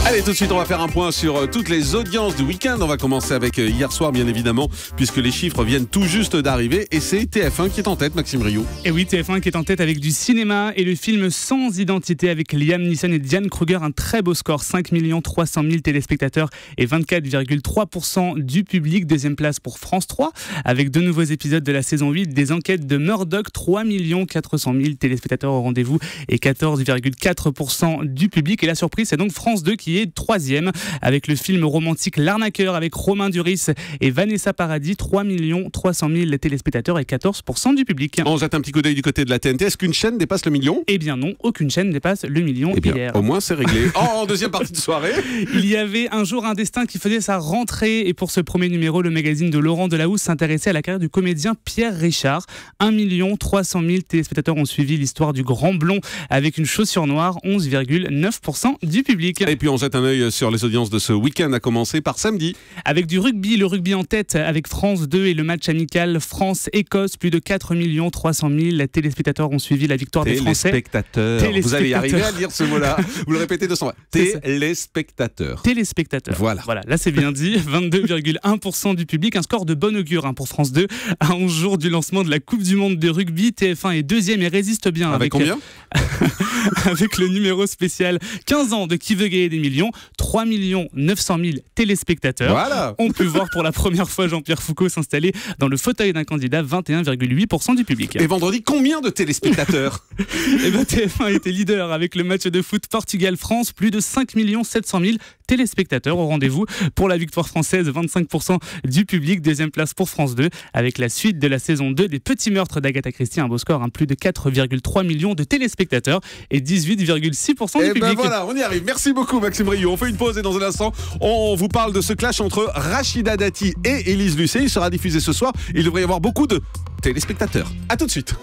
Allez, tout de suite, on va faire un point sur toutes les audiences du week-end. On va commencer avec hier soir, bien évidemment, puisque les chiffres viennent tout juste d'arriver. Et c'est TF1 qui est en tête, Maxime Rioux. Et oui, TF1 qui est en tête avec du cinéma et le film Sans identité avec Liam Neeson et Diane Kruger. Un très beau score, 5 300 000 téléspectateurs et 24,3% du public. Deuxième place pour France 3 avec deux nouveaux épisodes de la saison 8 des enquêtes de Murdoch. 3 400 000 téléspectateurs au rendez-vous et 14,4% du public. Et la surprise, c'est donc France 2 qui est troisième avec le film romantique L'Arnaqueur avec Romain Duris et Vanessa Paradis. 3 300 000 téléspectateurs et 14% du public. On jette un petit coup d'œil du côté de la TNT. Est-ce qu'une chaîne dépasse le million ? Eh bien non, aucune chaîne dépasse le million hier. Au moins c'est réglé. En deuxième partie de soirée, il y avait Un jour un destin qui faisait sa rentrée et pour ce premier numéro, le magazine de Laurent Delahousse s'intéressait à la carrière du comédien Pierre Richard. 1 300 000 téléspectateurs ont suivi l'histoire du grand blond avec une chaussure noire, 11,9% du public. Et puis on jette un œil sur les audiences de ce week-end, à commencer par samedi. Avec du rugby, le rugby en tête avec France 2 et le match amical France-Écosse. Plus de 4 300 000 téléspectateurs ont suivi la victoire des Français. Téléspectateurs. Vous allez y arriver à dire ce mot-là. Vous le répétez 200 fois. Téléspectateurs. Téléspectateurs. Voilà, là c'est bien dit. 22,1% du public. Un score de bon augure pour France 2. À 11 jours du lancement de la Coupe du Monde de rugby, TF1 est deuxième et résiste bien. Avec combien avec le numéro spécial 15 ans de Qui veut gagner des millions. 3 900 000 téléspectateurs ont pu voir pour la première fois Jean-Pierre Foucault s'installer dans le fauteuil d'un candidat. 21,8% du public. Et vendredi, combien de téléspectateurs? Et bien TF1 était leader avec le match de foot Portugal-France. Plus de 5 700 000 téléspectateurs au rendez-vous pour la victoire française. 25% du public. Deuxième place pour France 2 avec la suite de la saison 2 des Petits Meurtres d'Agatha Christie. Un beau score, plus de 4,3 millions de téléspectateurs et 18,6% du public. Et voilà, on y arrive. Merci beaucoup Maxime Rioux. On fait une pause et dans un instant, on vous parle de ce clash entre Rachida Dati et Élise Lucet. Il sera diffusé ce soir. Il devrait y avoir beaucoup de téléspectateurs. À tout de suite.